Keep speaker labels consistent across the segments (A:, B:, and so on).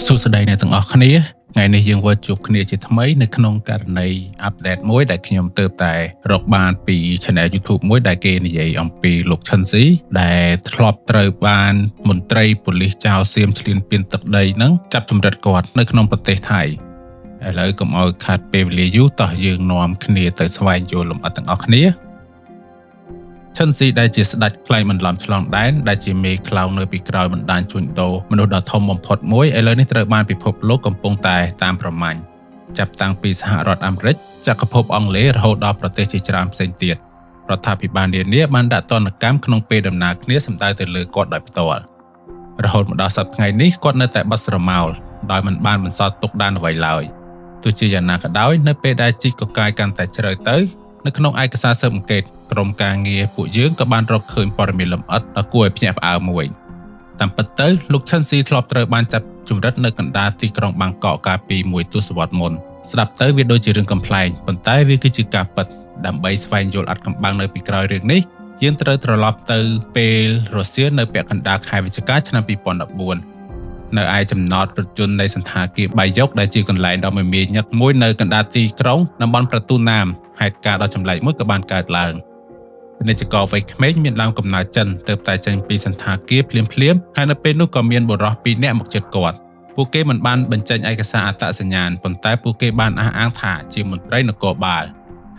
A: សួស្តីអ្នកទាំងអស់គ្នាថ្ងៃនេះយើងវិលជួបគ្នាជាថ្មីនៅក្នុងករណីអាប់ដេតមួយដែលខ្ញុំទើបតែរកបានពី Channel YouTube មួយដែលគេនិយាយអំពីលោកឈិនស៊ីដែលធ្លាប់ត្រូវបានមន្ត្រីប៉ូលីសចោទសៀមឈ្លានពានទឹកដីនឹងចាប់ជំរិតគាត់នៅក្នុងប្រទេសថៃឥឡូវកុំឲ្យខាត់ពេលវេលាយូរតោះយើងនាំគ្នាទៅស្វែងយល់លម្អិតទាំងអស់គ្នាឈិនស៊ីដែលជាស្ដេចខ្លែងបន្លំឆ្លងដែនដែលជាមេខ្លោងនៅពីក្រោយបណ្ដាញជួញដូរមនុស្សដ៏ធំបំផុតមួយឥឡូវនេះត្រូវបានពិភពលោកកំពុងតែតាមប្រមាញ់ចាប់តាំងពីសហរដ្ឋអាមេរិកចក្រភពអង់គ្លេសរហូតដល់ប្រទេសជាច្រើនផ្សេងទៀតរដ្ឋាភិបាលនានាបានដាក់ទណ្ឌកម្មក្នុងពេលដំណើរគ្នាសម្ដៅទៅលើគាត់ដោយផ្ទាល់រហូតមកដល់សប្តាហ៍ថ្ងៃនេះគាត់នៅតែបាត់ស្រមោលដោយមិនបានបន្សល់ទុកដានអ្វីឡើយទោះជាយ៉ាងណាក៏ដោយនៅពេលដែលជីកកកាយកាន់តែជ្រៅទៅនៅក្នុងឯកសារស៊ើបអង្កេតក្រុមការងារពួកយើងក៏បានរកឃើញព័ត៌មានលម្អិតដ៏គួរឲ្យភ្ញាក់ផ្អើលមួយតាមពិតទៅលោកឈិនស៊ីធ្លាប់ត្រូវបានចាប់ជំរិតនៅកណ្ដាលទីក្រុងបាងកកកាលពីមួយទសវត្សរ៍មុនស្ដាប់ទៅវាដូចជារឿងកំប្លែងប៉ុន្តែវាគឺជាការពិតដើម្បីស្វែងយល់អត្ថកម្បាំងនៅពីក្រោយរឿងនេះយើងត្រូវត្រឡប់ទៅពេលរុស្ស៊ីនៅពាក់កណ្ដាលខែវិច្ឆិកាឆ្នាំ2014នៅឯចំណតរថយន្តនៃសន្តាគារបាយុកដែលជាកន្លែងដ៏មមាញឹកមួយនៅកណ្ដាលទីក្រុងតំបន់ប្រទូណាមហេតុការណ៍ដ៏ចម្លែកមួយក៏បានកើតឡើងពាណិជ្ជករវ័យក្មេងមានដើមកំណើតចិនទើបតែចេញពីសន្តាគារភ្លាមហើយនៅពេលនោះក៏មានបុរស2នាក់មកជិតគាត់ពួកគេមិនបានបញ្ចេញឯកសារអត្តសញ្ញាណប៉ុន្តែពួកគេបានអះអាងថាជាមន្ត្រីនគរបាល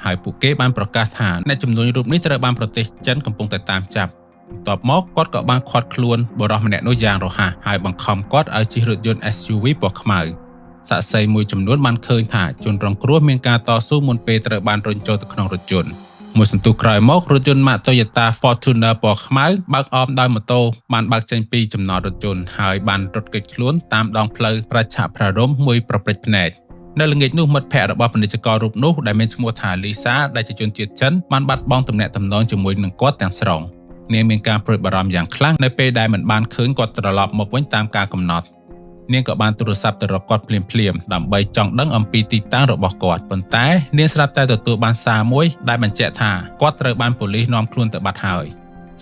A: ហើយពួកគេបានប្រកាសថាអ្នកជំនួញរូបនេះត្រូវបានប្រទេសចិនកំពុងតែតាមចាប់បន្ទាប់មកគាត់ក៏បានឃាត់ខ្លួនបុរសម្នាក់នោះយ៉ាងរហ័សហើយបង្ខំគាត់ឲ្យជិះរថយន្ត SUV ពណ៌ខ្មៅសាក្សីមួយចំនួនបានឃើញថាជនរងគ្រោះមានការតស៊ូមុនពេលត្រូវបានរុញចូលទៅក្នុងរថយន្តមួយសន្ទុះក្រោយមករថយន្តម៉ាក Toyota Fortuner ពណ៌ខ្មៅបើកអមដោយម៉ូតូបានបើកចេញពីចំណតរថយន្តហើយបានរត់គេចខ្លួនតាមដងផ្លូវប្រជាប្រិយមួយប្រព្រឹត្តភ្នែកនៅល្ងាចនោះមិត្តភ័ក្តិរបស់ពាណិជ្ជកររូបនោះដែលមានឈ្មោះថាលីសាដែលជាជនជាតិចិនបានបាត់បង់ទំនាក់ទំនងជាមួយនឹងគាត់ទាំងស្រុងនាងមានការព្រួយបារម្ភយ៉ាងខ្លាំងនៅពេលដែលមិនបានឃើញគាត់ត្រឡប់មកវិញតាមការកំណត់នាងក៏បានទូរស័ព្ទទៅរកគាត់ភ្លាមដើម្បីចង់ដឹងអំពីទីតាំងរបស់គាត់ប៉ុន្តែនាងស្រាប់តែទទួលបានសារមួយដែលបញ្ជាក់ថាគាត់ត្រូវបានប៉ូលីសនាំខ្លួនទៅបាត់ហើយ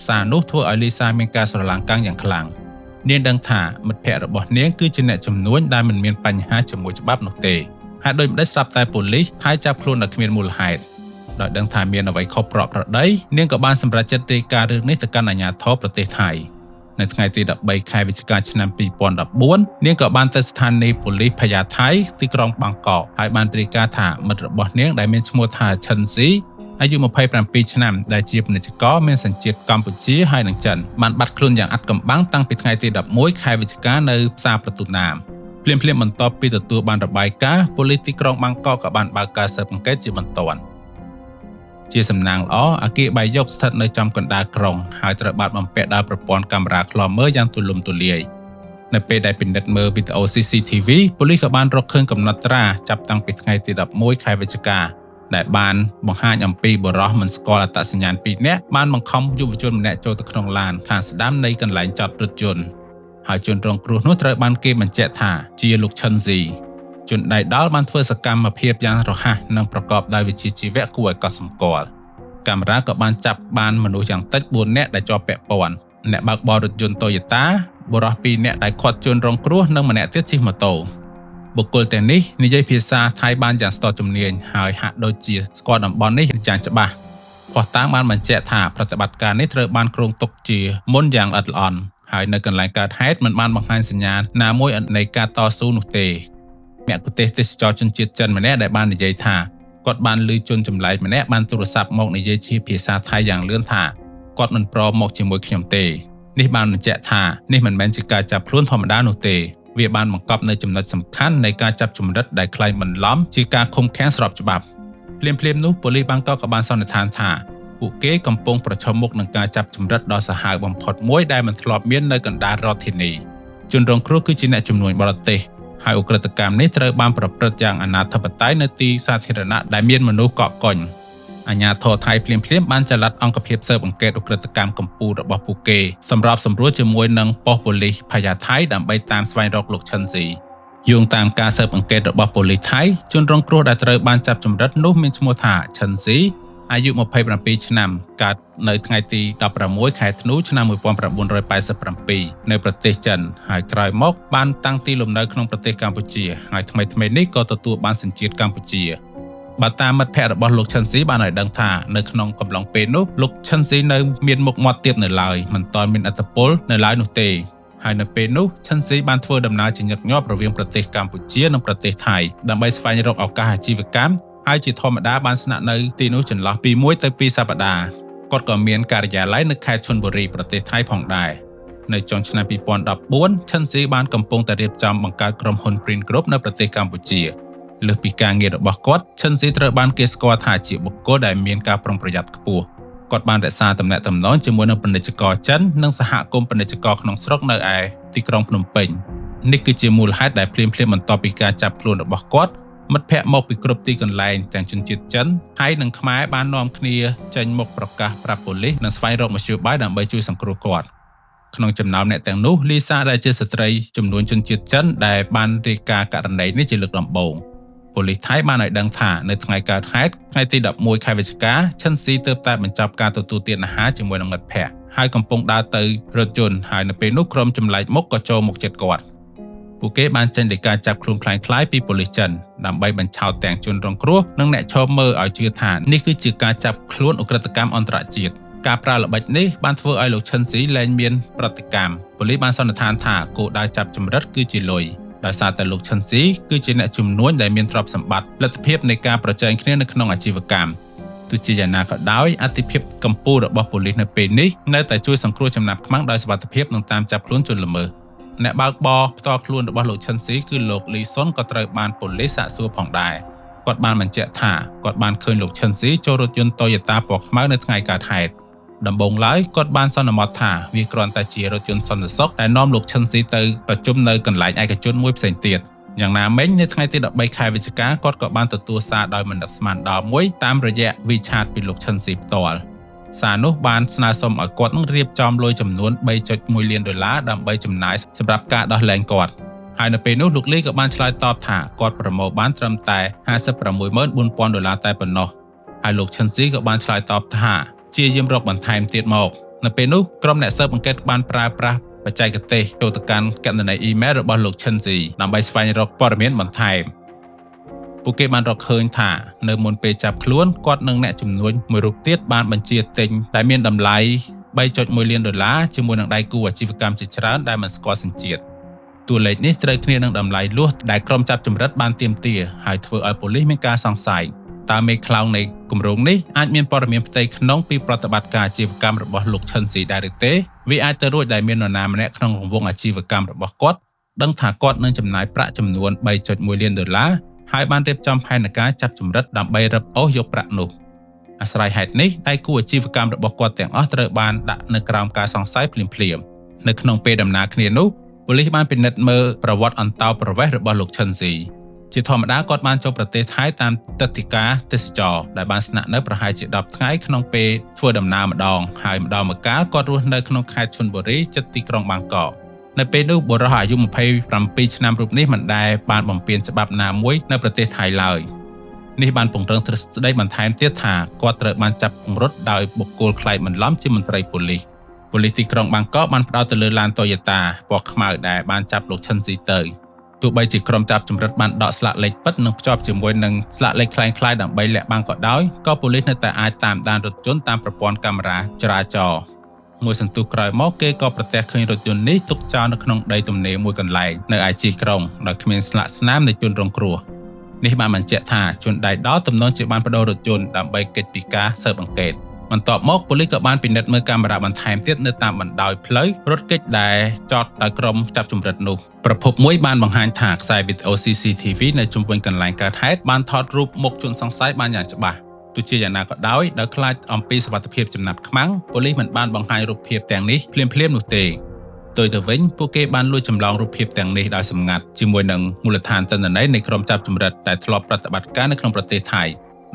A: សារនោះធ្វើឲ្យលីសាមានការស្រឡាំងកាំងយ៉ាងខ្លាំងនាងដឹងថាមិត្តភ័ក្តិរបស់នាងគឺជាអ្នកជំនួញដែលមិនមានបញ្ហាជាមួយច្បាប់នោះទេហើយដូចម្តេចស្រាប់តែប៉ូលីសថៃចាប់ខ្លួនដោយគ្មានមូលហេតុដោយដឹងថាមានអ្វីខុសប្រក្រតីនាងក៏បានសម្រេចចិត្តរាយការណ៍រឿងនេះទៅកាន់អាជ្ញាធរប្រទេសថៃនៅថ្ងៃទី13ខែវិច្ឆិកាឆ្នាំ2014នាងក៏បានទៅស្ថានីយ៍ប៉ូលីសភយ៉ាថៃទីក្រុងបាងកកហើយបានរាយការណ៍ថាមិត្តរបស់នាងដែលមានឈ្មោះថាឈិនស៊ីអាយុ27ឆ្នាំដែលជាពាណិជ្ជករមានសញ្ជាតិកម្ពុជាហើយនិងចិនបានបាត់ខ្លួនយ៉ាងអាត់កំបាំងតាំងពីថ្ងៃទី11ខែវិច្ឆិកានៅផ្សារប្រទូណាមភ្លាមបន្ទាប់ពីទទួលបានរបាយការណ៍ប៉ូលីសទីក្រុងបាងកកក៏បានបើកការស៊ើបអង្កេតជាបន្ទាន់ជាសំណាងល្អអគារបាយុកស្ថិតនៅចំកណ្ដាលក្រុងហើយត្រូវបានបំពាក់ដោយប្រព័ន្ធកាមេរ៉ាឃ្លាំមើលយ៉ាងទូលំទូលាយនៅពេលដែលពិនិត្យមើលវីដេអូ CCTV ប៉ូលីសក៏បានរកឃើញកំណត់ត្រាចាប់តាំងពីថ្ងៃទី11ខែវិច្ឆិកាដែលបានបង្ហាញអំពីបុរសមិនស្គាល់អត្តសញ្ញាណ2នាក់បានបង្ខំយុវជនម្នាក់ចូលទៅក្នុងឡានខាងស្ដាំនៃកន្លែងចតរថយន្តហើយជនរងគ្រោះនោះត្រូវបានគេបញ្ជាក់ថាជាលោកឈិនស៊ីជនដៃដល់បានធ្វើសកម្មភាពយ៉ាងរហ័សនិងប្រកបដោយវិជ្ជាជីវៈគួរឲ្យកត់សម្គាល់កាមេរ៉ាក៏បានចាប់បានមនុស្សយ៉ាងតិច4នាក់ដែលជាប់ពាក់ព័ន្ធអ្នកបើកបររថយន្ត Toyota បុរស2នាក់ដែលឃាត់ជនរងគ្រោះនិងម្នាក់ទៀតជិះម៉ូតូបុគ្គលទាំងនេះនិយាយភាសាថៃបានយ៉ាងស្ទាត់ជំនាញហើយហាក់ដូចជាស្គាល់តំបន់នេះយ៉ាងច្បាស់ភស្តុតាងបានបញ្ជាក់ថាប្រតិបត្តិការនេះត្រូវបានគ្រោងទុកជាមុនយ៉ាងល្អិតល្អន់ហើយនៅកន្លែងកើតហេតុមិនបានបង្ហាញសញ្ញាណាមួយនៃការតស៊ូនោះទេមគ្គុទ្ទេសក៍ទេសចរជនជាតិចិនម្នាក់ដែលបាននិយាយថាគាត់បានឮជនចម្លែកម្នាក់បានទូរស័ព្ទមកនិយាយជាភាសាថៃយ៉ាងលឿនថាគាត់មិនព្រមមកជាមួយខ្ញុំទេនេះបានបញ្ជាក់ថានេះមិនមែនជាការចាប់ខ្លួនធម្មតានោះទេវាបានបង្កប់នៅចំណុចសំខាន់នៃការចាប់ជំរិតដែលคล้ายបន្លំជាការឃុំឃាំងស្របច្បាប់ភ្លាមនោះប៉ូលីសបាងកកក៏បានសន្និដ្ឋានថាពួកគេកំពុងប្រឈមមុខនឹងការចាប់ជំរិតដ៏សាហាវបំផុតមួយដែលមិនធ្លាប់មាននៅកណ្ដាលរដ្ឋធានីជនរងគ្រោះគឺជាអ្នកជំនួញបរទេសហើយឧក្រិដ្ឋកម្មនេះត្រូវបានប្រព្រឹត្តយ៉ាងអនាធិបតេយ្យនៅទីសាធារណៈដែលមានមនុស្សកកកុញអាជ្ញាធរថៃភ្លាមបានចល័តអង្គភាពស៊ើបអង្កេតឧក្រិដ្ឋកម្មកម្ពុជារបស់ពួកគេសម្របសម្រួលជាមួយនឹងប៉ុស្តិ៍ប៉ូលីសភយ៉ាថៃដើម្បីតាមស្វែងរកលោកឈិនស៊ីយោងតាមការស៊ើបអង្កេតរបស់ប៉ូលីសថៃជនរងគ្រោះដែលត្រូវបានចាប់ជំរិតនោះមានឈ្មោះថាឈិនស៊ី អាយុ27ឆ្នាំកើតនៅថ្ងៃទី16ខែធ្នូឆ្នាំ1987នៅប្រទេសចិនហើយក្រោយមកបានតាំងទីលំនៅក្នុងប្រទេសកម្ពុជាហើយថ្មីៗនេះក៏ទទួលបានសញ្ជាតិកម្ពុជាបើតាមមិត្តភ័ក្តិរបស់លោកឈិនស៊ីបានឲ្យដឹងថានៅក្នុងកំឡុងពេលនោះលោកឈិនស៊ីនៅមានមុខមាត់ទាបនៅឡើយមិនទាន់មានឥទ្ធិពលនៅឡើយនោះទេហើយនៅពេលនោះឈិនស៊ីបានធ្វើដំណើរជាញឹកញាប់រវាងប្រទេសកម្ពុជានិងប្រទេសថៃដើម្បីស្វែងរកឱកាសអាជីវកម្មហើយជាធម្មតាបានស្នាក់នៅទីនោះចន្លោះពី1ទៅ2សប្តាហ៍គាត់ក៏មានការិយាល័យនៅខេត្តឈុនបុរីប្រទេសថៃផងដែរនៅចុងឆ្នាំ2014ឈិនស៊ីបានកំពុងតែរៀបចំបង្កើតក្រុមហ៊ុន Print Group នៅប្រទេសកម្ពុជាលើសពីការងាររបស់គាត់ឈិនស៊ីត្រូវបានគេស្គាល់ថាជាបុគ្គលដែលមានការប្រុងប្រយ័ត្នខ្ពស់គាត់បានរក្សាទំនាក់ទំនងជាមួយនឹងពាណិជ្ជករចិននិងសហគមន៍ពាណិជ្ជករក្នុងស្រុកនៅឯទីក្រុងភ្នំពេញនេះគឺជាមូលហេតុដែលភ្លាមៗបន្ទាប់ពីការចាប់ខ្លួនរបស់គាត់មិត្តភ័ក្តិមកពីគ្រប់ទីកន្លែងទាំងជនជាតិចិនថៃនិងខ្មែរបាននាំគ្នាចេញមកប្រកាសប្រាប់ប៉ូលីសនិងស្វែងរកមធ្យោបាយដើម្បីជួយសង្គ្រោះគាត់ក្នុងចំណោមអ្នកទាំងនោះលីសាដែលជាស្ត្រីចំនួនជនជាតិចិនដែលបានរាយការណ៍ករណីនេះជាលើកដំបូងប៉ូលីសថៃបានឲ្យដឹងថានៅថ្ងៃកើតហេតុថ្ងៃទី11ខែវិច្ឆិកាឈិនស៊ីទើបតែបញ្ចប់ការទទួលទានអាហារជាមួយនឹងមិត្តភ័ក្តិហើយកំពុងដើរទៅរថយន្តហើយនៅពេលនោះក្រុមចម្លែកមុខក៏ចូលមកជិតគាត់ពួកគេបានចេញដីកាចាប់ខ្លួនคล้ายៗពីប៉ូលីសចិនដើម្បីបញ្ឆោតទាំងជនរងគ្រោះនិងអ្នកឈរមើលឲ្យជឿថានេះគឺជាការចាប់ខ្លួនឧក្រិដ្ឋកម្មអន្តរជាតិការប្រើល្បិចនេះបានធ្វើឲ្យលោកឈិនស៊ីលែងមានប្រតិកម្មប៉ូលីសបានសន្និដ្ឋានថាគោលដៅចាប់ចម្រិតគឺជាលុយដោយសារតែលោកឈិនស៊ីគឺជាអ្នកជំនួញដែលមានទ្រព្យសម្បត្តិលទ្ធភាពនៃការប្រជែងគ្នានៅក្នុងអាជីវកម្មទោះជាយ៉ាងណាក៏ដោយអតិភិបកម្ពុជារបស់ប៉ូលីសនៅពេលនេះនៅតែជួយសង្គ្រោះចំណាប់ខ្មាំងដោយសុវត្ថិភាពនិងតាមចាប់ខ្លួនជនល្មើសអ្នកបើកបរផ្ទាល់ខ្លួនរបស់លោកឈិនស៊ីគឺលោកលីសុនក៏ត្រូវបានប៉ូលីសសាកសួរផងដែរគាត់បានបញ្ជាក់ថាគាត់បានឃើញលោកឈិនស៊ីចូលរថយន្ត Toyota ពណ៌ខ្មៅនៅថ្ងៃកើតហេតុដំបូងឡើយគាត់បានសន្មតថាវាគ្រាន់តែជារថយន្តសន្តិសុខដែលនាំលោកឈិនស៊ីទៅប្រជុំនៅកន្លែងឯកជនមួយផ្សេងទៀតយ៉ាងណាមិញនៅថ្ងៃទី13ខែវិច្ឆិកាគាត់ក៏បានទទួលសារដោយមនស្សស្មានដល់មួយតាមរយៈ WeChat ពីលោកឈិនស៊ីផ្ទាល់សារនោះបានស្នើសុំឲ្យគាត់នឹងរៀបចំលុយចំនួន $3.1 លានដើម្បីចំណាយសម្រាប់ការដោះលែងគាត់ហើយនៅពេលនោះលោកលីក៏បានឆ្លើយតបថាគាត់ប្រមូលបានត្រឹមតែ $56,400 តែប៉ុណ្ណោះហើយលោកឈិនស៊ីក៏បានឆ្លើយតបថាជាយាមរកបន្ថែមទៀតមកនៅពេលនោះក្រុមអ្នកស៊ើបអង្កេតបានប្រើប្រាស់បច្ចេកទេសចូលទៅកាន់គណនីអ៊ីមែលរបស់លោកឈិនស៊ីដើម្បីស្វែងរកព័ត៌មានបន្ថែមពួកគេបានរកឃើញថានៅមុនពេលចាប់ខ្លួនគាត់និងអ្នកជំនួញមួយរូបទៀតបានបញ្ជាទិញដែលមានតម្លៃ $3.1 លានជាមួយនឹងដៃគូអាជីវកម្មជាច្រើនដែលមិនស្គាល់សញ្ជាតិតួលេខនេះត្រូវគ្នានឹងតម្លៃលក់ដែលក្រុមចាប់ចម្រិតបានទាមទារហើយធ្វើឲ្យប៉ូលីសមានការសង្ស័យតើមេខ្លោងនៃគម្រោងនេះអាចមានព័ត៌មានផ្ទៃក្នុងពីប្រតិបត្តិការអាជីវកម្មរបស់លោកឈិនស៊ីដែរឬទេវាអាចទៅរួចដែលមាននរណាម្នាក់ក្នុងរង្វង់អាជីវកម្មរបស់គាត់ដឹងថាគាត់នឹងចំណាយប្រាក់ចំនួន $3.1 លានហើយបានរៀបចំផែនការចាប់ចម្រិតដើម្បីរឹបអូសយកប្រាក់នោះអាស្រ័យហេតុនេះដៃគូអាជីវកម្មរបស់គាត់ទាំងអស់ត្រូវបានដាក់នៅក្រោមការសង្ស័យភ្លាមៗនៅក្នុងពេលដំណើរគ្នានោះប៉ូលីសបានពិនិត្យមើលប្រវត្តិអន្តោប្រវេសន៍របស់លោកឈិនស៊ីជាធម្មតាគាត់បានចូលប្រទេសថៃតាមទឹកដីការទេសចរដែលបានស្នាក់នៅប្រហែលជា10ថ្ងៃក្នុងពេលធ្វើដំណើរម្ដងហើយម្ដងម្កាលគាត់រស់នៅក្នុងខេត្តឈុនបុរីជិតទីក្រុងបាងកកនៅពេលនោះបុរសអាយុ27ឆ្នាំរូបនេះមិនដែលបានបំពានច្បាប់ណាមួយនៅប្រទេសថៃឡើយនេះបានពង្រឹងទ្រឹស្ដីបន្ថែមទៀតថាគាត់ត្រូវបានចាប់ពង្រត់ដោយបុគ្គលក្លែកបន្លំជាមន្ត្រីប៉ូលីសទីក្រុងបាងកកបានផ្ដោតទៅលើឡាន Toyota ពណ៌ខ្មៅដែលបានចាប់លោកឈិនស៊ីទៅទោះបីជាក្រុមចាប់ចម្រិតបានដកស្លាកលេខពិតនិងភ្ជាប់ជាមួយនឹងស្លាកលេខคล้ายៗដើម្បីលាក់បាំងក៏ដោយក៏ប៉ូលីសនៅតែអាចតាមដានរថយន្តតាមប្រព័ន្ធកាមេរ៉ាចរាចរណ៍មួយសន្ទុះក្រោយមកគេក៏ប្រទះឃើញរថយន្តនេះទុកចោលនៅក្នុងដីទំនេរមួយកន្លែងនៅឯជីក្រុងដោយគ្មានស្លាកស្នាមនៃជនរងគ្រោះនេះបានបញ្ជាក់ថាជនដៃដល់ទំនងជាបានបដូររថយន្តដើម្បីគេចពីការស៊ើបអង្កេតបន្ទាប់មកប៉ូលីសក៏បានពិនិត្យមើលកាមេរ៉ាបន្ថែមទៀតនៅតាមបណ្ដោយផ្លូវរថគេចដែលចតដោយក្រុមចាប់ចម្រិតនោះប្រភពមួយបានបង្ហាញថាខ្សែវីដេអូ CCTV នៅជុំវិញកន្លែងកើតហេតុបានថតរូបមុខជនសង្ស័យបានយ៉ាងច្បាស់ទោះជាយ៉ាងណាក៏ដោយខ្លាចអំពីសុវត្ថិភាពចំណាប់ខ្មាំងប៉ូលីសមិនបានបង្ហាញរូបភាពទាំងនេះភ្លាមៗនោះទេផ្ទុយទៅវិញពួកគេបានលួចចម្លងរូបភាពទាំងនេះដោយសម្ងាត់ជាមួយនឹងមូលដ្ឋានទិន្នន័យនៃក្រុមចាប់ចម្រិតដែលធ្លាប់ប្រតិបត្តិការនៅក្នុងប្រទេសថៃ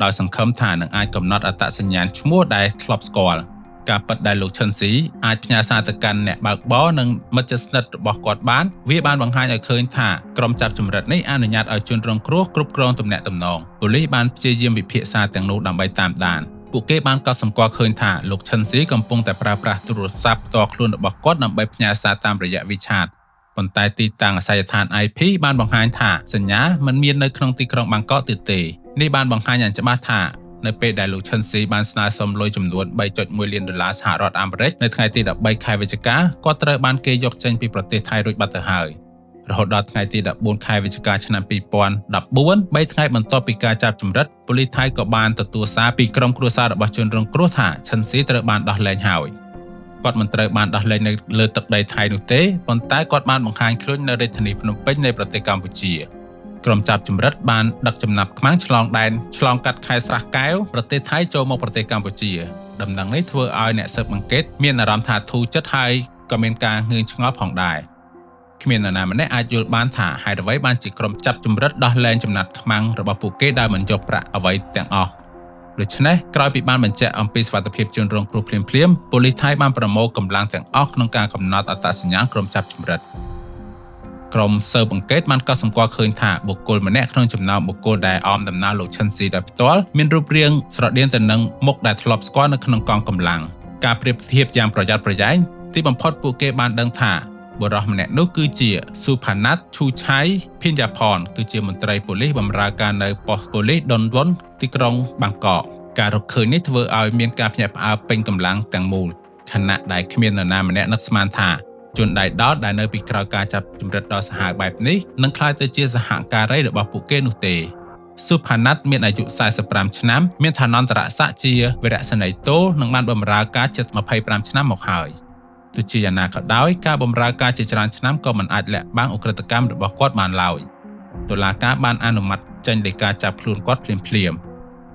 A: ដោយសង្ឃឹមថានឹងអាចកំណត់អត្តសញ្ញាណឈ្មោះដែលធ្លាប់ស្គាល់ការពិតដែលលោកឈិនស៊ីអាចផ្ញើសារទៅកាន់អ្នកបើកបរនិងមិត្តជិតស្និទ្ធរបស់គាត់បានវាបានបង្ហាញឲ្យឃើញថាក្រុមចាប់ចម្រិតនេះអនុញ្ញាតឲ្យជនរងគ្រោះគ្រប់គ្រងទំនាក់ទំនងប៉ូលីសបានព្យាយាមវិភាគសារទាំងនោះដើម្បីតាមដាន ពួកគេបានកត់សម្គាល់ឃើញថាលោកឈិនស៊ីកំពុងតែប្រើប្រាស់ទូរស័ព្ទផ្ទាល់ខ្លួនរបស់គាត់ដើម្បីផ្ញើសារតាមរយៈ WeChat ប៉ុន្តែទីតាំងអាសយដ្ឋាន IP បានបង្ហាញថាសញ្ញាមិនមាននៅក្នុងទីក្រុងបាងកកទៀតទេនេះបានបង្ហាញយ៉ាងច្បាស់ថានៅពេលដែលលោកឈិនស៊ីបានស្នើសុំលុយចំនួន $3.1 លានសហរដ្ឋអាមេរិកនៅថ្ងៃទី13ខែវិច្ឆិកាគាត់ត្រូវបានគេយកចេញពីប្រទេសថៃរួចបាត់ទៅហើយរហូតដល់ថ្ងៃទី14ខែវិច្ឆិកាឆ្នាំ2014 3ថ្ងៃបន្ទាប់ពីការចាប់ចម្រិតប៉ូលីសថៃក៏បានទទួលសារពីក្រុមគ្រួសាររបស់ជនរងគ្រោះថាឈិនស៊ីត្រូវបានដោះលែងហើយគាត់មិនត្រូវបានដោះលែងនៅលើទឹកដីថៃនោះទេប៉ុន្តែគាត់បានបង្ហាញខ្លួននៅរាជធានីភ្នំពេញនៃប្រទេសកម្ពុជាក្រុមចាប់ចម្រិតបានដឹកចំណាប់ខ្មាំងឆ្លងដែនឆ្លងកាត់ខេត្តស្រះកែវប្រទេសថៃចូលមកប្រទេសកម្ពុជាដំណឹងនេះធ្វើឲ្យអ្នកស៊ើបអង្កេតមានអារម្មណ៍ថាធូរចិត្តហើយក៏មានការងឿងឆ្ងល់ផងដែរគ្មាននរណាម្នាក់អាចយល់បានថាហេតុអ្វីបានជាក្រុមចាប់ចម្រិតដោះលែងចំណាត់ខ្មាំងរបស់ពួកគេដោយមិនយកប្រាក់អ្វីទាំងអស់ដូច្នេះក្រោយពីបានបញ្ជាក់អំពីសុវត្ថិភាពជនរងគ្រោះភ្លាមៗប៉ូលីសថៃបានប្រមូលកម្លាំងទាំងអស់ក្នុងការកំណត់អត្តសញ្ញាណក្រុមចាប់ចម្រិតក្រុមស៊ើបអង្កេតបានកត់សម្គាល់ឃើញថាបុគ្គលម្នាក់ក្នុងចំណោមបុគ្គលដែលអមដំណើរលោកឈិនស៊ីដោយផ្ទាល់មានរូបរាងស្រដៀងទៅនឹងមុខដែលធ្លាប់ស្គាល់នៅក្នុងកងកម្លាំងការប្រៀបធៀបយ៉ាងប្រយ័ត្នប្រយែងទីបំផុតពួកគេបានដឹងថាបុរសម្នាក់នោះគឺជាស៊ូផាណាត់ឈូឆៃភីនយ៉ាផនគឺជាមន្ត្រីប៉ូលីសបម្រើការនៅប៉ុស្តិ៍ប៉ូលីសដុនវុនទីក្រុងបាងកកការរកឃើញនេះធ្វើឲ្យមានការភ្ញាក់ផ្អើលពេញកម្លាំងទាំងមូលខណៈដែលគ្មាននរណាម្នាក់នឹកស្មានថាជនដៃដោតដែលនៅពីក្រោយការចាប់ចម្រិតដ៏សាហាវបែបនេះនឹងក្លាយទៅជាសហការីរបស់ពួកគេនោះទេស៊ូផាណាត់មានអាយុ45ឆ្នាំមានឋានន្តរស័ក្តិជាវីរសេនីយ៍ទោលនិងបានបម្រើការជិត25ឆ្នាំមកហើយទោះជាយ៉ាងណាក៏ដោយការបម្រើការជាច្រើនឆ្នាំក៏មិនអាចលាក់បាំងអ ுக ្រិតកម្មរបស់គាត់បានឡើយតុលាការបានអនុម័តចេញដីកាចាប់ខ្លួនគាត់ភ្លាមៗ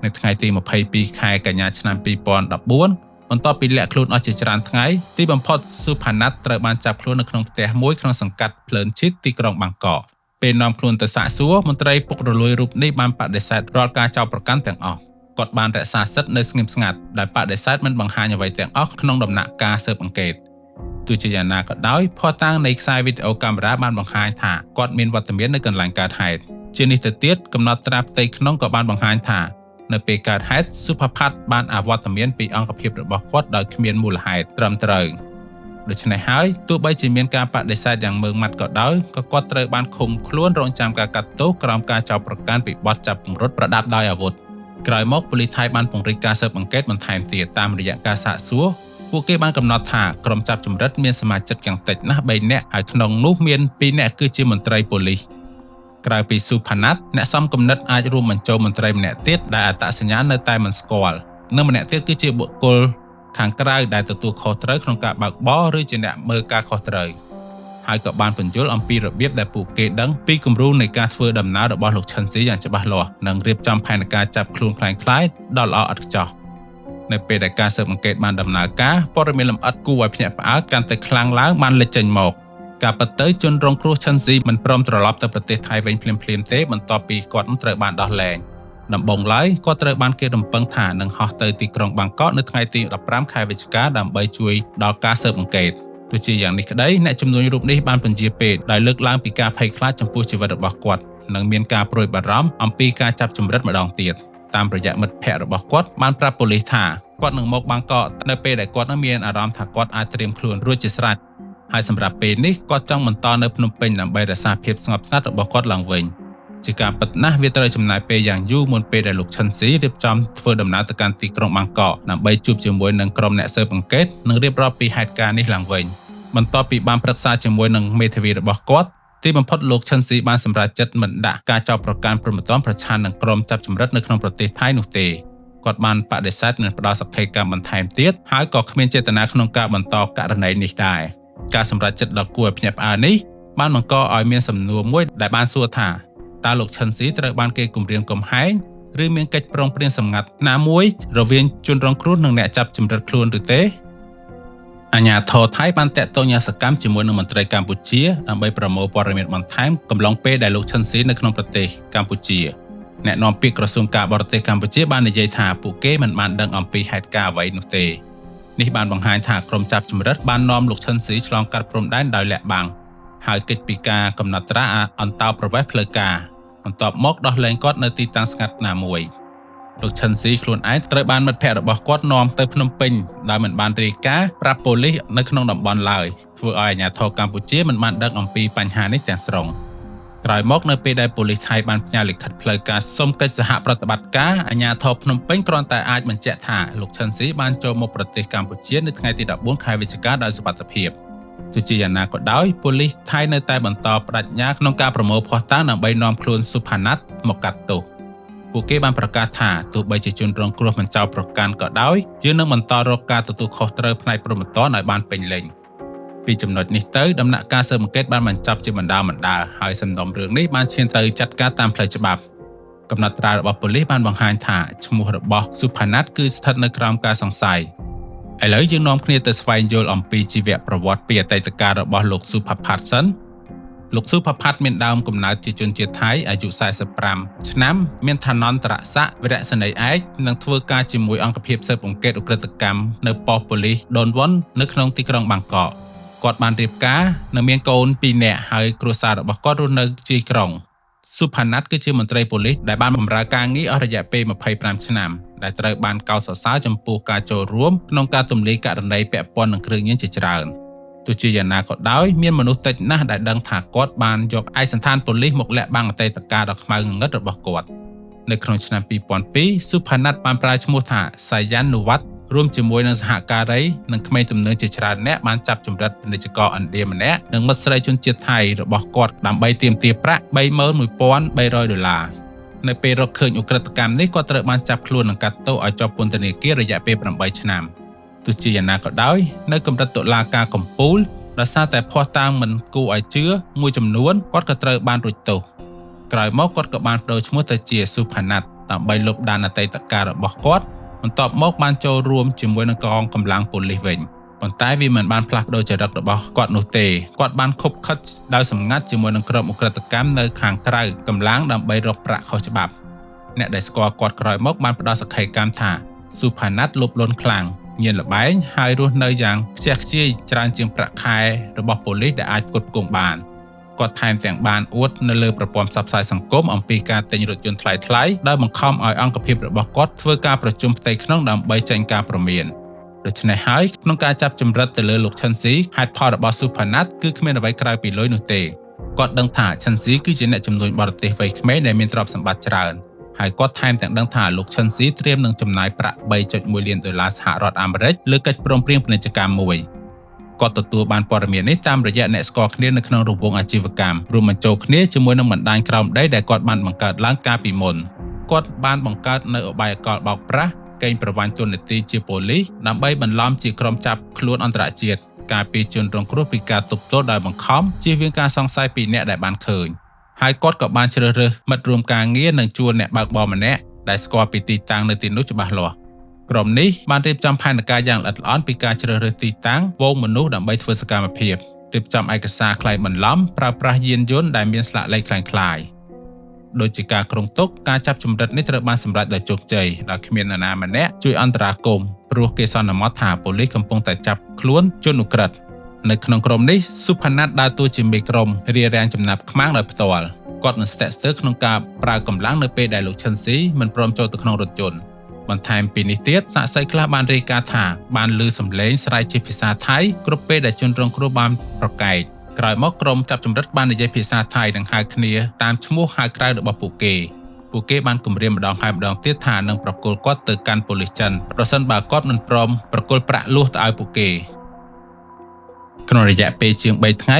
A: នៅថ្ងៃទី22ខែកញ្ញាឆ្នាំ2014បន្ទាប់ពីលាក់ខ្លួនអស់ជាច្រើនថ្ងៃទីបំផុតស៊ូផាណាត់ត្រូវបានចាប់ខ្លួននៅក្នុងផ្ទះមួយក្នុងសង្កាត់ភ្លើនឈិតទីក្រុងបាងកកពេលនាំខ្លួនទៅសាកសួរមន្ត្រីពុករលួយរូបនេះបានបដិសេធរាល់ការចោទប្រកាន់ទាំងអស់គាត់បានរក្សាសិទ្ធិនៅស្ងៀមស្ងាត់ដោយបដិសេធមិនបង្ហាញអ្វីទាំងអស់ក្នុងដំណាក់កាលស៊ើបអង្កេតទោះជាយ៉ាងណាក៏ដោយភស្តុតាងនៃខ្សែវីដេអូកាមេរ៉ាបានបង្ហាញថាគាត់មានវត្តមាននៅកន្លែងកើតហេតុជានេះទៅទៀតកំណត់ត្រាផ្ទៃក្នុងក៏បានបង្ហាញថានៅពេលកើតហេតុស៊ូផាផាត់បានអវត្តមានពីអង្គភាពរបស់គាត់ដោយគ្មានមូលហេតុត្រឹមត្រូវដូច្នេះហើយទោះបីជាមានការបដិសេធយ៉ាងម៉ឺងម៉ាត់ក៏ដោយក៏គាត់ត្រូវបានឃុំខ្លួនរងចាំការកាត់ទោសក្រោមការចោទប្រកាន់ពីបទចាប់ពង្រត់ប្រដាប់ដោយអាវុធក្រោយមកប៉ូលីសថៃបានពង្រីកការស៊ើបអង្កេតបន្ថែមទៀតតាមរយៈការសាកសួរពួកគេបានកំណត់ថាក្រុមចាប់ចម្រិតមានសមាជិកយ៉ាងតិចណាស់3នាក់ហើយក្នុងនោះមាន2នាក់គឺជាមន្ត្រីប៉ូលីសក្រៅពីស៊ូផាណាត់អ្នកសំគំនិតអាចរួមបញ្ចូលមន្ត្រីម្នាក់ទៀតដែលអត្តសញ្ញាណនៅតែមិនស្គាល់និងម្នាក់ទៀតគឺជាបុគ្គលខាងក្រៅដែលទទួលខុសត្រូវក្នុងការបើកបរឬជាអ្នកមើលការខុសត្រូវហើយក៏បានបញ្យល់អំពីរបៀបដែលពួកគេដឹងពីគំរូនៃការធ្វើដំណើររបស់លោកឈិនស៊ីយ៉ាងច្បាស់លាស់និងរៀបចំផែនការចាប់ខ្លួនคล้ายៗដ៏ល្អឥតខ្ចោះនៅពេលដែលការស៊ើបអង្កេតបានដំណើរការព័ត៌មានលម្អិតគួរឲ្យភ្ញាក់ផ្អើលកាន់តែខ្លាំងឡើងបានលេចចេញមកការពិតទៅជនរងគ្រោះឈិនស៊ីមិនព្រមត្រឡប់ទៅប្រទេសថៃវិញភ្លាមៗទេបន្ទាប់ពីគាត់ត្រូវបានដោះលែងដំបូងឡើយគាត់ត្រូវបានគេរំពឹងថានឹងហោះទៅទីក្រុងបាងកកនៅថ្ងៃទី15ខែវិច្ឆិកាដើម្បីជួយដល់ការស៊ើបអង្កេតទោះជាយ៉ាងនេះក្តីអ្នកជំនួយរូបនេះបានពន្យាពេលដោយលើកឡើងពីការភ័យខ្លាចចំពោះជីវិតរបស់គាត់និងមានការព្រួយបារម្ភអំពីការចាប់ចម្រិតម្ដងទៀតតាមរយៈមិត្តភ័ក្តិរបស់គាត់បានប្រាប់ប៉ូលីសថាគាត់នឹងមកបាងកកនៅពេលដែលគាត់មានអារម្មណ៍ថាគាត់អាចត្រៀមខ្លួនរួចជាស្រេចហើយសម្រាប់ពេលនេះគាត់ចង់បន្តនៅភ្នំពេញដើម្បីរក្សាភាពស្ងប់ស្ងាត់របស់គាត់ឡើងវិញជាការពិតណាស់វាត្រូវចំណាយពេលយ៉ាងយូរមុនពេលដែលលោកឈិនស៊ីរៀបចំធ្វើដំណើរទៅកាន់ទីក្រុងបាងកកដើម្បីជួបជាមួយនឹងក្រុមអ្នកស៊ើបអង្កេតនិងរៀបរាប់ពីហេតុការណ៍នេះឡើងវិញបន្ទាប់ពីបានប្រឹក្សាជាមួយនឹងមេធាវីរបស់គាត់ទីបំផុតលោកឈិនស៊ីបានសម្រេចចិត្តមិនដាក់ការចោទប្រកាន់ព្រមទាំងប្រឆាំងនឹងក្រុមចាប់ចម្រិតនៅក្នុងប្រទេសថៃនោះទេគាត់បានបដិសេធនឹងផ្ដល់សក្ខីកម្មបន្ថែមទៀតហើយក៏គ្មានចេតនាក្នុងការបន្តករណីនេះដែរការសម្រេចចិត្តដ៏គួរឲ្យភ្ញាក់ផ្អើលនេះបានបង្កឲ្យមានសំណួរមួយដែលបានសួរថាតើលោកឈិនស៊ីត្រូវបានគេគំរាមកំហែងឬមានកិច្ចព្រមព្រៀងសម្ងាត់ណាមួយរវាងជនរងគ្រោះនិងអ្នកចាប់ចម្រិតខ្លួនឬទេអាជ្ញាធរថៃបានតាក់ទងយ៉ាងសកម្មជាមួយនឹងមន្ត្រីកម្ពុជាដើម្បីប្រមូលព័ត៌មានបន្ថែមកំឡុងពេលដែលលោកឈិនស៊ីនៅក្នុងប្រទេសកម្ពុជាអ្នកនាំពាក្យក្រសួងការបរទេសកម្ពុជាបាននិយាយថាពួកគេមិនបានដឹងអំពីហេតុការណ៍អ្វីនោះទេនេះបានបង្ហាញថាក្រុមចាប់ចម្រិតបាននាំលោកឈិនស៊ីឆ្លងកាត់ព្រំដែនដោយលាក់បាំងហើយកិច្ចពីការកំណត់ត្រាអន្តោប្រវេសន៍ផ្លូវការបន្ទាប់មកដោះលែងគាត់នៅទីតាំងស្ងាត់ណាមួយ លោកឈិនស៊ីខ្លួនឯងត្រូវបានមិត្តភ័ក្តិរបស់គាត់នាំទៅភ្នំពេញដោយមិនបានរាយការណ៍ប្រាប់ប៉ូលីសនៅក្នុងតំបន់ឡើយធ្វើឲ្យអាជ្ញាធរកម្ពុជាមិនបានដឹងអំពីបញ្ហានេះទាំងស្រុងក្រោយមកនៅពេលដែលប៉ូលីសថៃបានផ្ញើលិខិតផ្លូវការសុំកិច្ចសហប្រតិបត្តិការអាជ្ញាធរភ្នំពេញគ្រាន់តែអាចបញ្ជាក់ថាលោកឈិនស៊ីបានចូលមកប្រទេសកម្ពុជានៅថ្ងៃទី14ខែវិច្ឆិកាដោយសុវត្ថិភាពទោះជាយ៉ាងណាក៏ដោយប៉ូលីសថៃនៅតែបន្តបដិញ្ញាក្នុងការប្រមូលភស្តុតាងដើម្បីនាំខ្លួនស៊ុផាណាត់មកកាត់ទោសពួកគេបានប្រកាសថាទោះបីជាជនរងគ្រោះមិនចោទប្រកាន់ក៏ដោយយើងនឹងបន្តរកការទទួលខុសត្រូវផ្នែកព្រហ្មទណ្ឌឲ្យបានពេញលេញពីចំណុចនេះទៅដំណាក់កាលស៊ើបអង្កេតបានបញ្ចប់ជាបណ្ដាហើយសំណុំរឿងនេះបានឈានទៅចាត់ការតាមផ្លូវច្បាប់កំណត់ត្រារបស់ប៉ូលីសបានបង្ហាញថាឈ្មោះរបស់ស៊ុផាណាត់គឺស្ថិតនៅក្រោមការសង្ស័យឥឡូវយើងនាំគ្នាទៅស្វែងយល់អំពីជីវប្រវត្តិពីអតីតកាលរបស់លោកស៊ុផាផាត់សិនលោកស៊ុផាផាត់មានដើមកំណើតជាជនជាតិថៃអាយុ45ឆ្នាំមានឋានន្តរស័ក្តិវីរៈសេនីយ៍ឯកនិងធ្វើការជាមួយអង្គភាពស៊ើបអង្កេតឧក្រិដ្ឋកម្មនៅប៉ុស្តិ៍ប៉ូលីសដនវ៉ុននៅក្នុងទីក្រុងបាងកកគាត់បានរៀបការនិងមានកូន2នាក់ហើយគ្រួសាររបស់គាត់រស់នៅជាយក្រុងស៊ុផាណាត់គឺជាមន្ត្រីប៉ូលីសដែលបានបម្រើការងារអស់រយៈពេល25ឆ្នាំដែលត្រូវបានកោតសរសើរចំពោះការចូលរួមក្នុងការទម្លាយករណីពាក់ព័ន្ធនឹងគ្រឿងញៀនជាច្រើនទោះជាយ៉ាងណាក៏ដោយមានមនុស្សតិចណាស់ដែលដឹងថាគាត់បានយកឯកសណ្ឋានប៉ូលីសមកលាក់បាំងអតីតកាលដ៏ខ្មៅងងឹតរបស់គាត់នៅក្នុងឆ្នាំ2002ស៊ុផាណាត់បានប្រើឈ្មោះថាសាយ៉ាននូវ៉ាត់រួមជាមួយនឹងសហការីនិងក្មេងទំនើងជាច្រើនអ្នកបានចាប់ចម្រិតពាណិជ្ជករឥណ្ឌាម្នាក់និងមិត្តស្រីជនជាតិថៃរបស់គាត់ដើម្បីទាមទារប្រាក់$31,300នៅពេលរកឃើញឧក្រិដ្ឋកម្មនេះគាត់ត្រូវបានចាប់ខ្លួននិងកាត់ទោសឲ្យជាប់ពន្ធនាគាររយៈពេល8ឆ្នាំទោះជាយ៉ាងណាក៏ដោយនៅកម្រិតតុលាការកំពូលដោយសារតែភស្តុតាងមិនគួរឲ្យជឿមួយចំនួនគាត់ក៏ត្រូវបានរួចទោសក្រោយមកគាត់ក៏បានប្តូរឈ្មោះទៅជាស៊ុផាណាត់ដើម្បីលុបដានអតីតកាលរបស់គាត់បន្ទាប់មកបានចូលរួមជាមួយនឹងកងកម្លាំងប៉ូលីសវិញប៉ុន្តែវាមិនបានផ្លាស់ប្តូរចរិតរបស់គាត់នោះទេគាត់បានខົບខិតដោយសម្ងាត់ជាមួយនឹងក្រុមឧក្រិដ្ឋកម្មនៅខាងក្រៅកម្លាំងដើម្បីរកប្រាក់ខុសច្បាប់អ្នកដែលស្គាល់គាត់ក្រោយមកបានផ្ដល់សក្ខីកម្មថាស៊ុផាណាត់លោភលន់ខ្លាំងញៀនល្បែងហើយរស់នៅយ៉ាងខ្ជះខ្ជាយច្រើនជាងប្រាក់ខែរបស់ប៉ូលីសដែលអាចផ្គត់ផ្គង់បានគាត់ថែមទាំងបានអួតនៅលើប្រព័ន្ធផ្សព្វផ្សាយសង្គមអំពីការទិញរថយន្តថ្លៃៗដោយបង្ខំឲ្យអង្គភាពរបស់គាត់ធ្វើការប្រជុំផ្ទៃក្នុងដើម្បីចេញការព្រមានដូច្នេះហើយក្នុងការចាប់ចម្រិតទៅលើលោកឈិនស៊ីហេតុផលរបស់ស៊ុផាណាត់គឺគ្មានអ្វីក្រៅពីលុយនោះទេគាត់ដឹងថាឈិនស៊ីគឺជាអ្នកជំនួញបរទេសវ័យក្មេងដែលមានទ្រព្យសម្បត្តិច្រើនហើយគាត់ថែមទាំងដឹងថាលោកឈិនស៊ីត្រៀមនឹងចំណាយប្រាក់$3.1 លានសហរដ្ឋអាមេរិកលើកិច្ចព្រមព្រៀងពាណិជ្ជកម្មមួយគាត់ទទួលបានព័ត៌មាននេះតាមរយៈអ្នកស្គាល់គ្នានៅក្នុងរង្វង់អាជីវកម្មរួមបញ្ចូលគ្នាជាមួយនឹងបណ្ដាញក្រោមដីដែលគាត់បានបង្កើតឡើងកាលពីមុនគាត់បានបង្កើតនៅឧបាយកលបោកប្រាស់កេងប្រវ័ញ្ចទូនាទីជាប៉ូលីសដើម្បីបន្លំជាក្រុមចាប់ខ្លួនអន្តរជាតិការពីជនរងគ្រោះពីការទប់ទល់ដោយបង្ខំជៀសវាងការសង្ស័យពីអ្នកដែលបានឃើញហើយគាត់ក៏បានជ្រើសរើសមិត្តរួមការងារនិងជួលអ្នកបើកបរម្នាក់ដែលស្គាល់ពីទីតាំងនៅទីនោះច្បាស់លាស់ក្រុមនេះបានរៀបចំផែនការយ៉ាងល្អិតល្អន់ពីការជ្រើសរើសទីតាំងវងមនុស្សដើម្បីធ្វើសកម្មភាពរៀបចំឯកសារក្លែងបន្លំប្រើប្រាស់យានយន្តដែលមានស្លាកលេខคล้ายៗដូចជាការក្រុងទុកការចាប់ចម្រិតនេះត្រូវបានសម្រេចដោយជោគជ័យដោយគ្មាននរណាម្នាក់ជួយអន្តរាគមន៍ព្រោះគេសន្មតថាប៉ូលីសកំពុងតែចាប់ខ្លួនជនឧក្រិដ្ឋនៅក្នុងក្រុមនេះស៊ុផាណាត់ដើរតួជាមេក្រុមរារាំងចំណាប់ខ្មាំងដោយផ្ទាល់គាត់នឹងស្ទាក់ស្ទើរក្នុងការប្រើកម្លាំងនៅពេលដែលលោកឈិនស៊ីមិនព្រមចូលទៅក្នុងរថយន្តបន្ថែមពីនេះទៀតសាក្សីខ្លះបានរាយការណ៍ថាបានឮសំឡេងស្រែកជាភាសាថៃគ្រប់ពេលដែលជនរងគ្រោះបានប្រកែកក្រោយមកក្រុមចាប់ចម្រិតបាននិយាយភាសាថៃនិងហៅគ្នាតាមឈ្មោះហៅក្រៅរបស់ពួកគេបានគម្រាមម្ដងហើយម្ដងទៀតថានឹងប្រគល់គាត់ទៅកាន់ប៉ូលីសចិនប្រសិនបើគាត់មិនព្រមប្រគល់ប្រាក់លួសទៅឲ្យពួកគេក្នុងរយៈពេលជាង3ថ្ងៃ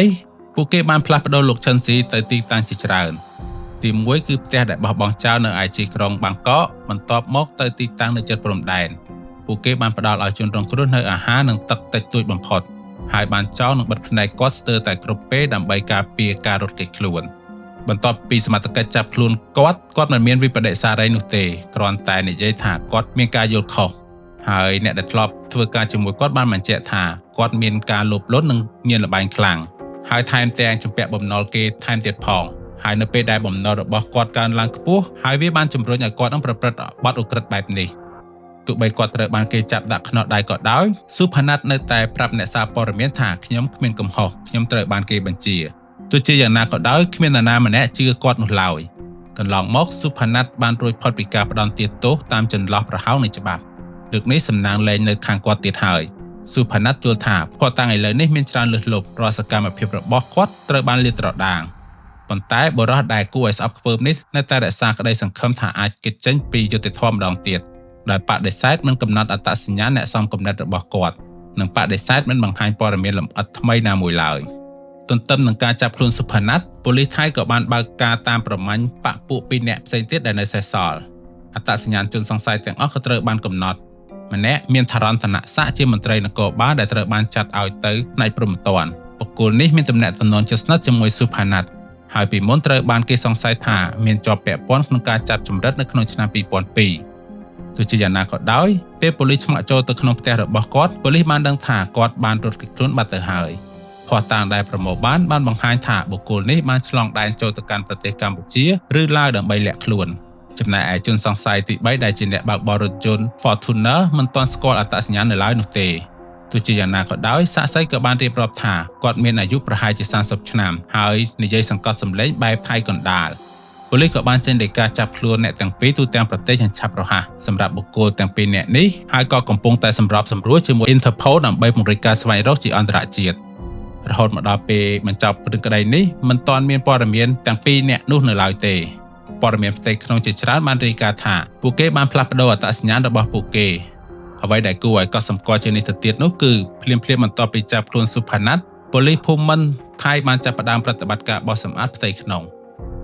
A: ពួកគេបានផ្លាស់ប្ដូរលោកឈិនស៊ីទៅទីតាំងជាច្រើនទី1គឺផ្ទះដែលបោះបង់ចោលនៅឯទីក្រុងបាងកកបន្ទាប់មកទៅទីតាំងនៅជិតព្រំដែនពួកគេបានផ្ដល់ឲ្យជនរងគ្រោះនៅអាហារនិងទឹកតិចតួចបំផុតហើយបានចោលនិងបិទភ្នែកគាត់ស្ទើរតែគ្រប់ពេលដើម្បីការពារការរត់គេចខ្លួនបន្ទាប់ពីសមត្ថកិច្ចចាប់ខ្លួនគាត់មិនមានវិបដិសារីនោះទេគ្រាន់តែនិយាយថាគាត់មានការយល់ខុសហើយអ្នកដែលធ្លាប់ធ្វើការជាមួយគាត់បានបញ្ជាក់ថាគាត់មានការលោភលន់និងញៀនល្បែងខ្លាំងហើយថែមទាំងជំពាក់បំណុលគេថែមទៀតផងហើយនៅពេលដែលបំណុលរបស់គាត់កើនឡើងខ្ពស់ហើយវាបានជំរុញឲ្យគាត់នឹងប្រព្រឹត្តបទឧក្រិដ្ឋបែបនេះទោះបីគាត់ត្រូវបានគេចាប់ដាក់ខ្នោះដៃក៏ដោយស៊ុផាណាត់នៅតែប្រាប់អ្នកសារព័ត៌មានថាខ្ញុំគ្មានកំហុសខ្ញុំត្រូវបានគេបញ្ជាទោះជាយ៉ាងណាក៏ដោយគ្មាននរណាម្នាក់ជឿគាត់នោះឡើយ កន្លងមកសុផាណាត់បានរួចផុតពីការផ្ដន្ទាទោសតាមចន្លោះប្រហោងនៃច្បាប់លើកនេះសំណាងលែងនៅខាងគាត់ទៀតហើយសុផាណាត់យល់ថាភ័ស្តុតាងឥឡូវនេះមានច្រើនលើសលប់រាល់សកម្មភាពរបស់គាត់ត្រូវបានលាតត្រដាងប៉ុន្តែបរិះដែលគួរឲ្យស្អប់ខ្ពើមនេះនៅតែរក្សាក្តីសង្ឃឹមថាអាចគេចចេញពីយុត្តិធម៌ម្ដងទៀតដោយបដិសេធមិនកំណត់អត្តសញ្ញាណអ្នកសំគំនិតរបស់គាត់និងបដិសេធមិនបង្ហាញព័ត៌មានលម្អិតថ្មីណាមួយឡើយទន្ទឹមនឹងការចាប់ខ្លួនសុផាណាត់ប៉ូលីសថៃក៏បានបើកការតាមប្រមាញ់បកពួក2នាក់ផ្សេងទៀតដែលនៅសេសសល់អត្តសញ្ញាណជនសង្ស័យទាំងអស់ក៏ត្រូវបានកំណត់ម្នាក់មានឋានៈស័ក្តិជាមន្ត្រីនគរបាលដែលត្រូវបានចាត់ឲ្យទៅផ្នែកព្រហ្មទណ្ឌបុគ្គលនេះមានទំនាក់ទំនងជិតស្និទ្ធជាមួយសុផាណាត់ហើយពីមុនត្រូវបានគេសង្ស័យថាមានជាប់ពាក់ព័ន្ធក្នុងការចាប់ចម្រិតនៅក្នុងឆ្នាំ2002ទោះជាយ៉ាងណាក៏ដោយពេលប៉ូលីសឆ្មាក់ចូលទៅក្នុងផ្ទះរបស់គាត់ប៉ូលីសបានដឹងថាគាត់បានរត់គេចខ្លួនបាត់ទៅហើយភស្តុតាងដែលប្រមូលបានបង្ហាញថាបុគ្គលនេះបានឆ្លងដែនចូលទៅកាន់ប្រទេសកម្ពុជាឬឡាវដើម្បីលាក់ខ្លួនចំណែកឯជនសង្ស័យទី3ដែលជាអ្នកបើកបររថយន្ត Fortuner មិនទាន់ស្គាល់អត្តសញ្ញាណនៅឡើយនោះទេទោះជាយ៉ាងណាក៏ដោយសាក្សីក៏បានរៀបរាប់ថាគាត់មានអាយុប្រហែលជា30ឆ្នាំហើយនិយាយសង្កត់សម្លេងបែបថៃកណ្ដាលប៉ូលីសក៏បានចេញដីកាចាប់ខ្លួនអ្នកទាំងពីរទូទាំងប្រទេសយ៉ាងឆាប់រហ័សសម្រាប់បុគ្គលទាំងពីរនាក់នេះហើយក៏កំពុងតែសម្របសម្រួលជាមួយ Interpol ដើម្បីពង្រីកការស្វែងរកជាអន្តរជាតិរហូតមកដល់ពេលបញ្ចប់រឿងក្តីនេះមិនទាន់មានព័ត៌មានទាំងពីរនាក់នោះនៅឡើយទេព័ត៌មានផ្ទៃក្នុងជាច្រើនបានរាយការណ៍ថាពួកគេបានផ្លាស់ប្ដូរអត្តសញ្ញាណរបស់ពួកគេអ្វីដែលគួរឲ្យកត់សម្គាល់ជាងនេះទៅទៀតនោះគឺភ្លាមបន្ទាប់ពីចាប់ខ្លួនសុផាណាត់ប៉ូលីសភូមិន្ទថៃបានចាប់ផ្ដើមប្រតិបត្តិការបោះសម្អាតផ្ទៃក្នុង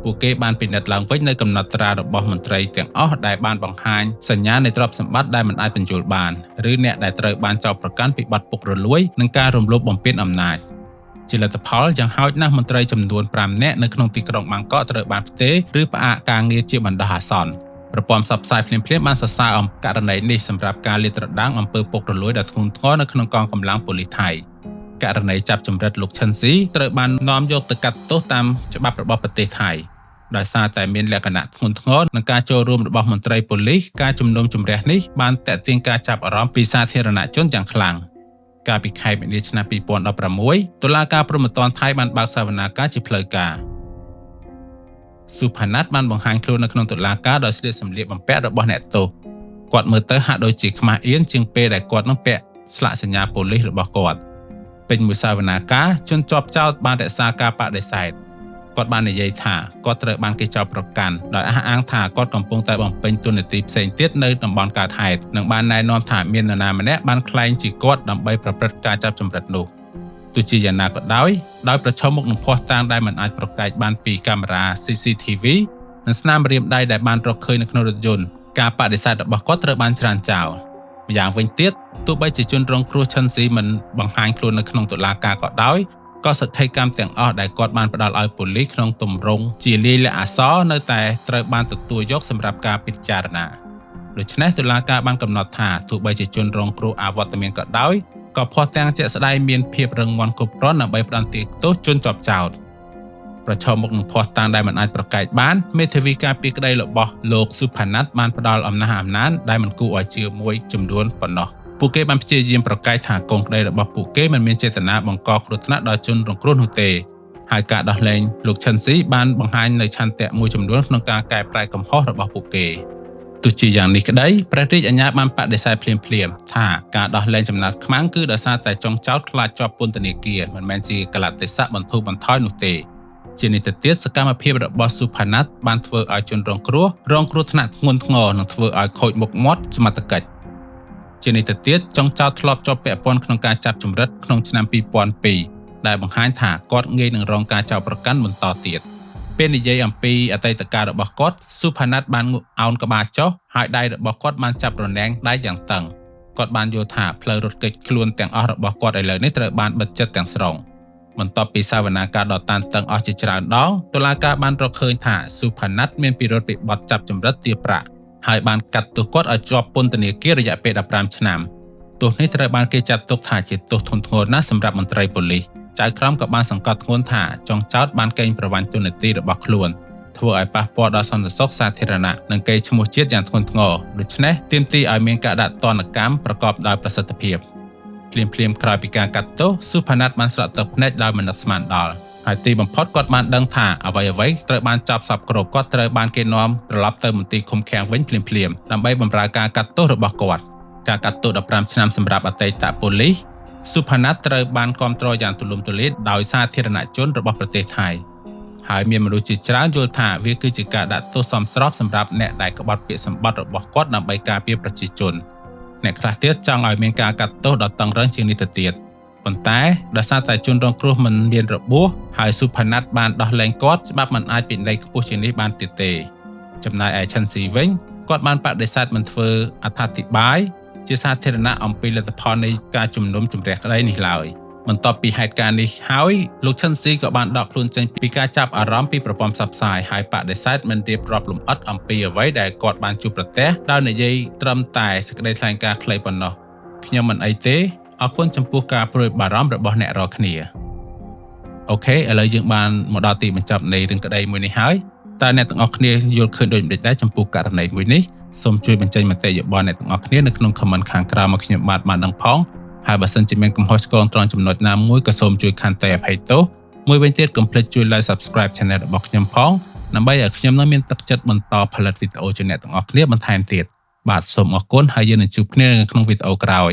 A: ពួកគេបានពិនិត្យឡើងវិញនៅកំណត់ត្រារបស់មន្ត្រីទាំងអស់ដែលបានបង្ហាញសញ្ញានៃទ្រព្យសម្បត្តិដែលមិនអាចបញ្ជូលបានឬអ្នកដែលត្រូវបានចោទប្រកាន់ពីបទពុករលួយនិងការរំលោភបំពានអំណាចជាលទ្ធផលយ៉ាងហោចណាស់មន្ត្រីចំនួន5នាក់នៅក្នុងទីក្រុងបាងកកត្រូវបានផ្ទេរឬផ្អាកការងារជាបណ្ដោះអាសន្នប្រព័ន្ធផ្សព្វផ្សាយភ្លាមៗបានសរសើរអំពីករណីនេះសម្រាប់ការលាតត្រដាងអំពើពុករលួយដ៏ធ្ងន់ធ្ងរនៅក្នុងកងកម្លាំងប៉ូលីសថៃករណីចាប់ចម្រិតលោកឈិនស៊ីត្រូវបាននាំយកទៅកាត់ទោសតាមច្បាប់របស់ប្រទេសថៃដោយសារតែមានលក្ខណៈធ្ងន់ធ្ងរនិងការចូលរួមរបស់មន្ត្រីប៉ូលីសការជំនុំជម្រះនេះបានទាក់ទាញការចាប់អារម្មណ៍ពីសាធារណជនយ៉ាងខ្លាំងកាលពីខែមីនាឆ្នាំ2016តុលាការព្រហ្មទណ្ឌថៃបានបើកសវនាការជាផ្លូវការសុផាណាត់បានបង្ហាញខ្លួននៅក្នុងតុលាការដោយស្លៀកសម្លៀកបំពាក់របស់អ្នកទោសគាត់មើលទៅហាក់ដូចជាខ្មាស់អៀនជាងពេលដែលគាត់នឹងពាក់ស្លាកសញ្ញាប៉ូលីសរបស់គាត់ពេញមួយសវនាការជនជាប់ចោទបានរក្សាការបដិសេធគាត់បាននិយាយថាគាត់ត្រូវបានគេចោទប្រកាន់ដោយអះអាងថាគាត់កំពុងតែបំពេញតួនាទីផ្សេងទៀតនៅតំបន់កើតហេតុនិងបានណែនាំថាមាននរណាម្នាក់បានក្លែងជាគាត់ដើម្បីប្រព្រឹត្តការចាប់ចម្រិតនោះទោះជាយ៉ាងណាក៏ដោយប្រឈមមុខនឹងភស្តុតាងដែលមិនអាចប្រកែកបានពីកាមេរ៉ា CCTV និងស្នាមម្រាមដៃដែលបានរកឃើញនៅក្នុងរថយន្តការបដិសេធរបស់គាត់ត្រូវបានច្រានចោលម្យ៉ាងវិញទៀតទោះបីជាជនរងគ្រោះឈិនស៊ីមិនបង្ហាញខ្លួននៅក្នុងតុលាការក៏ដោយក៏សក្ខីកម្មទាំងអស់ដែលគាត់បានផ្ដល់ឲ្យប៉ូលីសក្នុងទម្រង់ជាលាយលក្ខណ៍អក្សរនៅតែត្រូវបានទទួលយកសម្រាប់ការពិចារណាដូច្នេះតុលាការបានកំណត់ថាទោះបីជាជនរងគ្រោះអវត្តមានក៏ដោយក៏ភស្តុតាងជាក់ស្ដែងមានភាពរឹងមាំគ្រប់គ្រាន់ដើម្បីផ្ដន្ទាទោសជនជាប់ចោទប្រឈមមុខនឹងភស្តុតាងដែលមិនអាចប្រកែកបានមេធាវីការពារក្តីរបស់លោកសុផាណាត់បានផ្ដល់អំណះអំណានដែលមិនគួរឲ្យជឿមួយចំនួនប៉ុណ្ណោះពួកគេបានព្យាយាមប្រកែកថាកូនក្តីរបស់ពួកគេមិនមានចេតនាបង្កគ្រោះថ្នាក់ដល់ជនរងគ្រោះនោះទេហើយការដោះលែងលោកឈិនស៊ីបានបង្ហាញនូវឆន្ទៈមួយចំនួនក្នុងការកែប្រែកំហុសរបស់ពួកគេទោះជាយ៉ាងនេះក្តីព្រះរាជអាជ្ញាបានបដិសេធភ្លាមថាការដោះលែងចំណាត់ខ្មាំងគឺដោយសារតែចង់ចោទខ្លាចជាប់ពន្ធនាគារមិនមែនជាកលតិសៈបន្ធូរបន្ថយនោះទេជានេះទៅទៀតសកម្មភាពរបស់សុផាណាត់បានធ្វើឲ្យជនរងគ្រោះថ្នាក់ធ្ងន់ធ្ងរនិងធ្វើឲ្យខូចមុខមាត់សមត្ថកិច្ចជានេះទៅទៀតចង់ចោទធ្លាប់ជាប់ពាក់ព័ន្ធក្នុងការចាប់ចម្រិតក្នុងឆ្នាំ2002ដែលបង្ហាញថាគាត់ងាយនឹងរងការចោទប្រកាន់បន្តទៀតពេលនិយាយអំពីអតីតកាលរបស់គាត់សុផាណាត់បានអោនក្បាលចុះហើយដៃរបស់គាត់បានចាប់រនាំងដៃយ៉ាងតឹងគាត់បានយល់ថាផ្លូវរត់គេចខ្លួនទាំងអស់របស់គាត់ឥឡូវនេះត្រូវបានបិទជិតទាំងស្រុងបន្ទាប់ពីសវនាការដ៏តានតឹងអស់ជាច្រើនដងតុលាការបានរកឃើញថាសុផាណាត់មានពិរុទ្ធពីបទចាប់ចម្រិតទារប្រាក់ហើយបានកាត់ទោសគាត់ឲ្យជាប់ពន្ធនាគាររយៈពេល15ឆ្នាំទោសនេះត្រូវបានគេចាត់ទុកថាជាទោសធ្ងន់ធ្ងរណាស់សម្រាប់មន្ត្រីប៉ូលីសចៅក្រមក៏បានសង្កត់ធ្ងន់ថាចុងចោទបានកេងប្រវ័ញ្ចតួនាទីរបស់ខ្លួនធ្វើឲ្យប៉ះពាល់ដល់សន្តិសុខសាធារណៈនិងកេរ្តិ៍ឈ្មោះជាតិយ៉ាងធ្ងន់ធ្ងរដូច្នេះទាមទារឲ្យមានការដាក់ទណ្ឌកម្មប្រកបដោយប្រសិទ្ធភាពភ្លាមក្រោយពីការកាត់ទោសសុផាណាត់បានស្រក់ទឹកភ្នែកដោយមិននឹកស្មានដល់ ហើយទីបំផុតគាត់បានដឹងថាអ្វីៗត្រូវបានចាប់សពគ្រប់គាត់ត្រូវបានគេនាំត្រឡប់ទៅមន្ទីរឃុំឃាំងវិញភ្លាមៗដើម្បីបម្រើការកាត់ទោសរបស់គាត់ការកាត់ទោស15ឆ្នាំសម្រាប់អតីតប៉ូលីសស៊ូផាណាត់ត្រូវបានគាំទ្រយ៉ាងទូលំទូលាយដោយសាធារណជនរបស់ប្រទេសថៃហើយមានមនុស្សជាច្រើនយល់ថាវាគឺជាការដាក់ទោសសមស្របសម្រាប់អ្នកដែលក្បត់ពាក្យសម្បត្តិរបស់គាត់ដើម្បីការពារប្រជាជនអ្នកខ្លះទៀតចង់ឲ្យមានការកាត់ទោសដ៏តឹងរ៉ឹងជាងនេះទៅទៀតប៉ុន្តែដោយសារតែជនរងគ្រោះមិនមានរបួសហើយស៊ូផាណាត់បានដោះលែងគាត់ច្បាប់មិនអាចពិន័យខ្ពស់ជាងនេះបានទៀតទេចំណែកឯឆាន់ស៊ីវិញគាត់បានបដិសេធមិនធ្វើអត្ថាធិប្បាយជាសាធារណៈអំពីលទ្ធផលនៃការជំនុំជម្រះក្តីនេះឡើយបន្ទាប់ពីហេតុការណ៍នេះហើយលោកឆាន់ស៊ីក៏បានដកខ្លួនចេញពីការចាប់អារម្មណ៍ពីប្រព័ន្ធផ្សព្វផ្សាយហើយបដិសេធមិនរៀបរាប់លម្អិតអំពីអ្វីដែលគាត់បានជួបប្រទះដោយនិយាយត្រឹមតែសេចក្តីថ្លែងការណ៍ខ្លីប៉ុណ្ណោះខ្ញុំមិនអីទេអរគុណចំពោះការព្រួយបារម្ភរបស់អ្នករាល់គ្នាអូខេឥឡូវយើងបានមកដល់ទីបញ្ចប់នៃរឿងក្តីមួយនេះហើយតើអ្នកទាំងអស់គ្នាយល់ឃើញដូចម្តេចដែរចំពោះករណីមួយនេះសូមជួយបញ្ចេញមតិយោបល់អ្នកទាំងអស់គ្នានៅក្នុង comment ខាងក្រោមមកខ្ញុំបាទបានដឹងផងហើយបើសិនជាមានកំហុសឆ្គងត្រង់ចំណុចណាមួយក៏សូមជួយខន្តីអភ័យទោសមួយវិញទៀតកុំភ្លេចជួយ like subscribe channel របស់ខ្ញុំផងដើម្បីឲ្យខ្ញុំនឹងមានទឹកចិត្តបន្តផលិតវីដេអូជូនអ្នកទាំងអស់គ្នាបន្ថែមទៀតបាទសូមអរគុណហើយយើងនឹងជួបគ្នានៅក្នុងវីដេអូក្រោយ